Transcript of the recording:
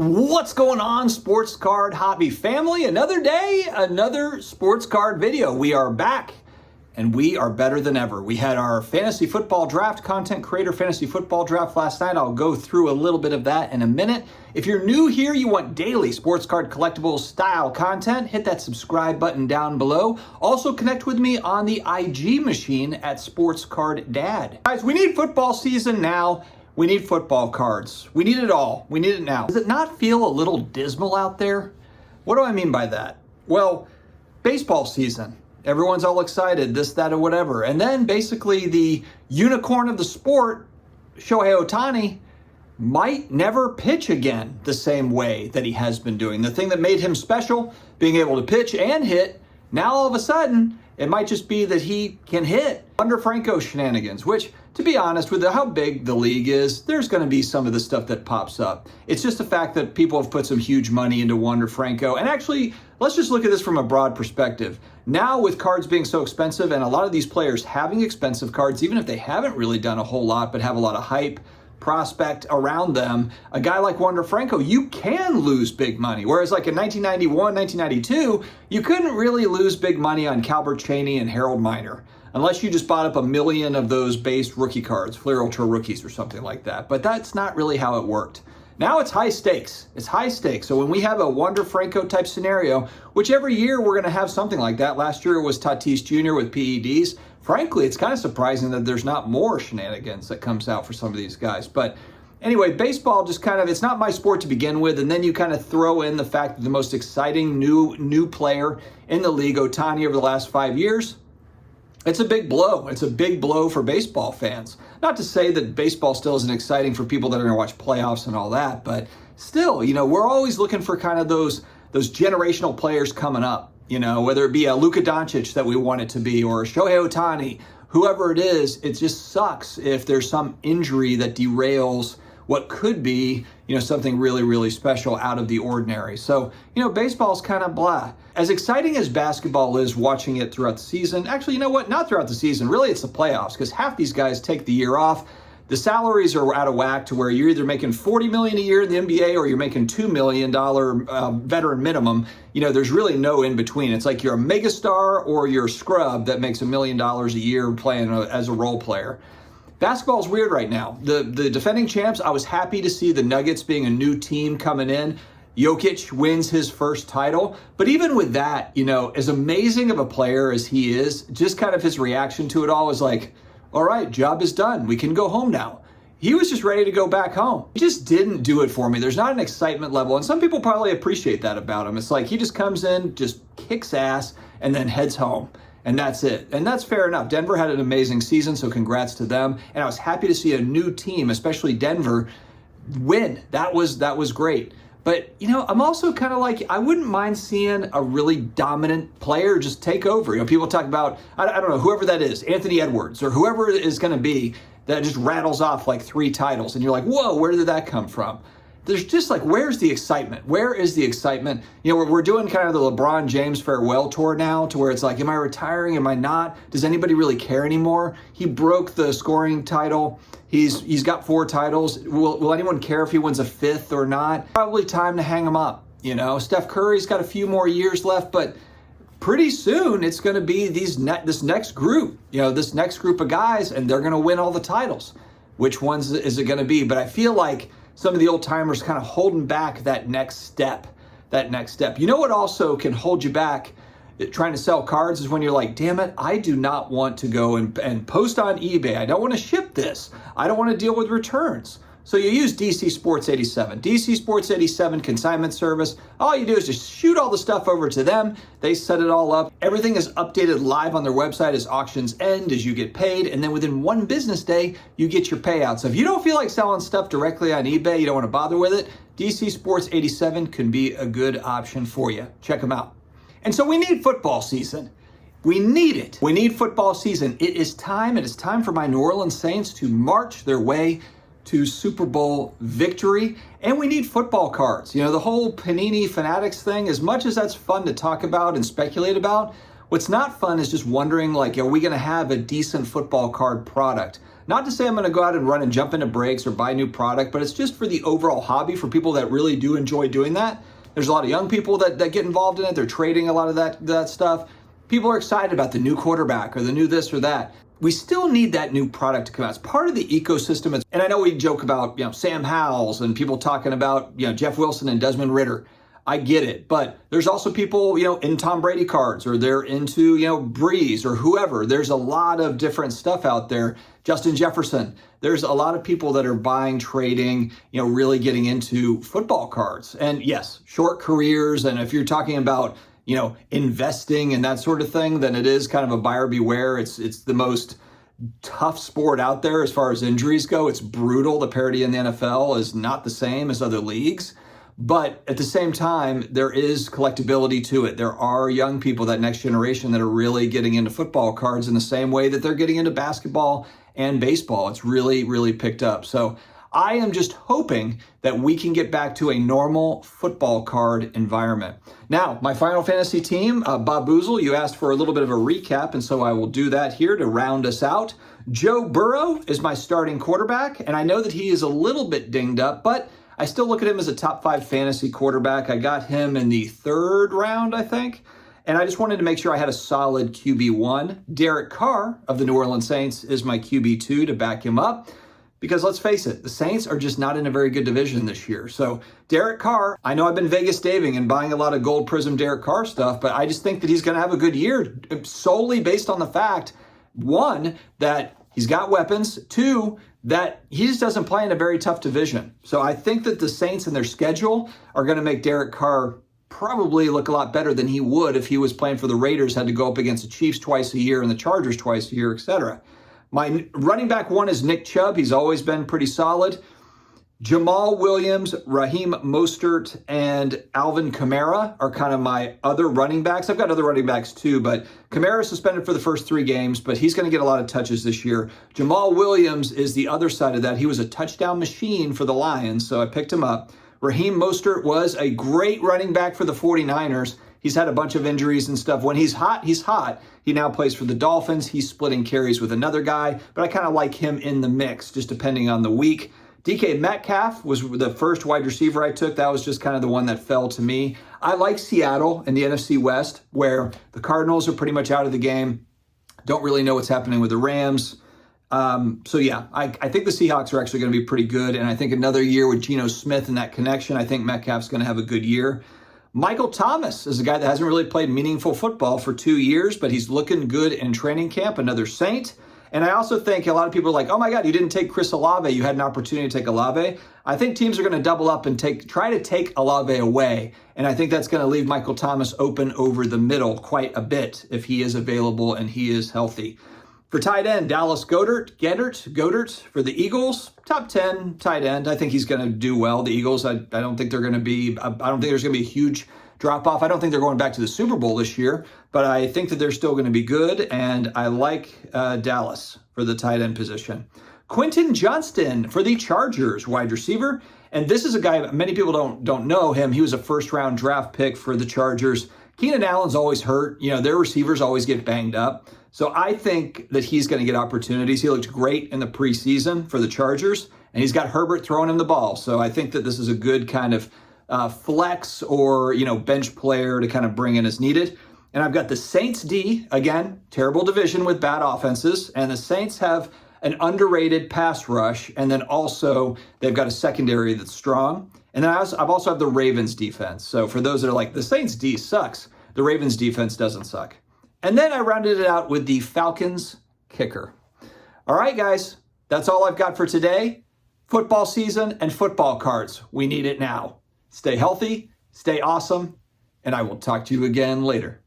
What's going on, sports card hobby family? Another day, another sports card video. We are back and we are better than ever. We had our fantasy football draft, content creator fantasy football draft last night. I'll go through a little bit of that in a minute. If you're new here, you want daily sports card collectibles style content, hit that subscribe button down below. Also connect with me on the IG machine at Sports Card Dad. Guys, we need football season now. We need football cards. We need it all. We need it now. Does it not feel a little dismal out there? What do I mean by that? Well, baseball season. Everyone's all excited, this, that, or whatever. And then basically the unicorn of the sport, Shohei Ohtani, might never pitch again the same way that he has been doing. The thing that made him special, being able to pitch and hit, now all of a sudden, it might just be that he can hit. Wander Franco shenanigans, which, to be honest, with how big the league is, there's going to be some of the stuff that pops up. It's just the fact that people have put some huge money into Wander Franco. And actually, let's just look at this from a broad perspective. Now, with cards being so expensive and a lot of these players having expensive cards, even if they haven't really done a whole lot but have a lot of hype, prospect around them, a guy like Wander Franco, you can lose big money. Whereas like in 1991, 1992, you couldn't really lose big money on Calbert Cheaney and Harold Miner, unless you just bought up 1 million of those base rookie cards, Fleer Ultra rookies or something like that. But that's not really how it worked. Now it's high stakes. It's high stakes. So when we have a Wander Franco type scenario, which every year we're going to have something like that. Last year it was Tatis Jr. with PEDs. Frankly, it's kind of surprising that there's not more shenanigans that comes out for some of these guys. But anyway, baseball just kind of, it's not my sport to begin with. And then you kind of throw in the fact that the most exciting new player in the league, Ohtani, over the last 5 years, it's a big blow. It's a big blow for baseball fans. Not to say that baseball still isn't exciting for people that are going to watch playoffs and all that, but still, you know, we're always looking for kind of those generational players coming up, you know, whether it be a Luka Doncic that we want it to be or Shohei Ohtani, whoever it is. It just sucks if there's some injury that derails what could be, you know, something really, really special out of the ordinary. So, you know, baseball's kind of blah. As exciting as basketball is watching it throughout the season, actually, you know what? Not throughout the season. Really, it's the playoffs because half these guys take the year off. The salaries are out of whack to where you're either making $40 million a year in the NBA or you're making $2 million veteran minimum. You know, there's really no in between. It's like you're a megastar or you're a scrub that makes $1 million a year playing as a role player. Basketball's weird right now. The defending champs, I was happy to see the Nuggets being a new team coming in. Jokic wins his first title. But even with that, you know, as amazing of a player as he is, just kind of his reaction to it all is like, all right, job is done. We can go home now. He was just ready to go back home. He just didn't do it for me. There's not an excitement level. And some people probably appreciate that about him. It's like he just comes in, just kicks ass, and then heads home. And that's it. And that's fair enough. Denver had an amazing season, so congrats to them. And I was happy to see a new team, especially Denver, win. That was great. But, you know, I'm also kind of like, I wouldn't mind seeing a really dominant player just take over. You know, people talk about, I don't know, whoever that is, Anthony Edwards or whoever it is going to be that just rattles off like 3 titles. And you're like, whoa, where did that come from? There's just like, where's the excitement? Where is the excitement? You know, we're doing kind of the LeBron James farewell tour now to where it's like, am I retiring? Am I not? Does anybody really care anymore? He broke the scoring title. He's got 4 titles. Will anyone care if he wins a 5th or not? Probably time to hang him up. You know, Steph Curry's got a few more years left, but pretty soon it's going to be this next group, you know, this next group of guys, and they're going to win all the titles. Which ones is it going to be? But I feel like some of the old timers kind of holding back that next step. You know what also can hold you back trying to sell cards is when you're like, damn it, I do not want to go and post on eBay. I don't want to ship this. I don't want to deal with returns. So you use DC Sports 87. DC Sports 87 consignment service. All you do is just shoot all the stuff over to them. They set it all up. Everything is updated live on their website as auctions end, as you get paid. And then within 1 business day, you get your payouts. So if you don't feel like selling stuff directly on eBay, you don't want to bother with it, DC Sports 87 can be a good option for you. Check them out. And so we need football season. We need it. We need football season. It is time. It is time for my New Orleans Saints to march their way to Super Bowl victory. And we need football cards. You know, the whole Panini Fanatics thing, as much as that's fun to talk about and speculate about, what's not fun is just wondering, like, are we going to have a decent football card product? Not to say I'm going to go out and run and jump into breaks or buy new product, but it's just for the overall hobby for people that really do enjoy doing that. There's a lot of young people that get involved in it. They're trading a lot of that stuff. People are excited about the new quarterback or the new this or that. We still need that new product to come out. It's part of the ecosystem. And I know we joke about, Sam Howells and people talking about, Jeff Wilson and Desmond Ridder. I get it. But there's also people, in Tom Brady cards, or they're into, Breeze or whoever. There's a lot of different stuff out there. Justin Jefferson. There's a lot of people that are buying, trading, really getting into football cards. And yes, short careers. And if you're talking about, investing and that sort of thing, then it is kind of a buyer beware. It's the most tough sport out there as far as injuries go. It's brutal. The parity in the NFL is not the same as other leagues. But at the same time, there is collectability to it. There are young people, that next generation, that are really getting into football cards in the same way that they're getting into basketball and baseball. It's really, really picked up. So I am just hoping that we can get back to a normal football card environment. Now, my Final Fantasy team, Bob Boozle, you asked for a little bit of a recap, and so I will do that here to round us out. Joe Burrow is my starting quarterback, and I know that he is a little bit dinged up, but I still look at him as a top 5 fantasy quarterback. I got him in the 3rd round, I think. And I just wanted to make sure I had a solid QB1. Derek Carr of the New Orleans Saints is my QB2 to back him up. Because let's face it, the Saints are just not in a very good division this year. So Derek Carr, I know I've been Vegas Daving and buying a lot of Gold Prism Derek Carr stuff, but I just think that he's going to have a good year solely based on the fact, 1, that he's got weapons, 2, that he just doesn't play in a very tough division. So I think that the Saints and their schedule are going to make Derek Carr probably look a lot better than he would if he was playing for the Raiders, had to go up against the Chiefs twice a year and the Chargers twice a year, etc. My running back 1 is Nick Chubb. He's always been pretty solid. Jamal Williams, Raheem Mostert, and Alvin Kamara are kind of my other running backs. I've got other running backs too, but Kamara is suspended for the first 3 games, but he's going to get a lot of touches this year. Jamal Williams is the other side of that. He was a touchdown machine for the Lions, so I picked him up. Raheem Mostert was a great running back for the 49ers. He's had a bunch of injuries and stuff. When he's hot, he's hot. He now plays for the Dolphins. He's splitting carries with another guy, but I kind of like him in the mix, just depending on the week. DK Metcalf was the first wide receiver I took. That was just kind of the one that fell to me. I like Seattle in the NFC West, where the Cardinals are pretty much out of the game. Don't really know what's happening with the Rams. So yeah, I think the Seahawks are actually going to be pretty good. And I think another year with Geno Smith and that connection, I think Metcalf's going to have a good year. Michael Thomas is a guy that hasn't really played meaningful football for 2 years, but he's looking good in training camp, another Saint. And I also think a lot of people are like, oh my God, you didn't take Chris Olave. You had an opportunity to take Olave. I think teams are going to double up and try to take Olave away. And I think that's going to leave Michael Thomas open over the middle quite a bit if he is available and he is healthy. For tight end, Dallas Goedert for the Eagles, top 10 tight end. I think he's going to do well. The Eagles, I don't think they're going to be, I don't think there's going to be a huge drop off. I don't think they're going back to the Super Bowl this year, but I think that they're still going to be good. And I like Dallas for the tight end position. Quentin Johnston for the Chargers, wide receiver. And this is a guy, many people don't know him. He was a 1st-round draft pick for the Chargers. Keenan Allen's always hurt. Their receivers always get banged up. So I think that he's going to get opportunities. He looked great in the preseason for the Chargers, and he's got Herbert throwing him the ball. So I think that this is a good kind of flex or, bench player to kind of bring in as needed. And I've got the Saints D, again, terrible division with bad offenses. And the Saints have an underrated pass rush. And then also they've got a secondary that's strong. And then I've also have the Ravens defense. So for those that are like, the Saints D sucks, the Ravens defense doesn't suck. And then I rounded it out with the Falcons kicker. All right, guys, that's all I've got for today. Football season and football cards. We need it now. Stay healthy, stay awesome, and I will talk to you again later.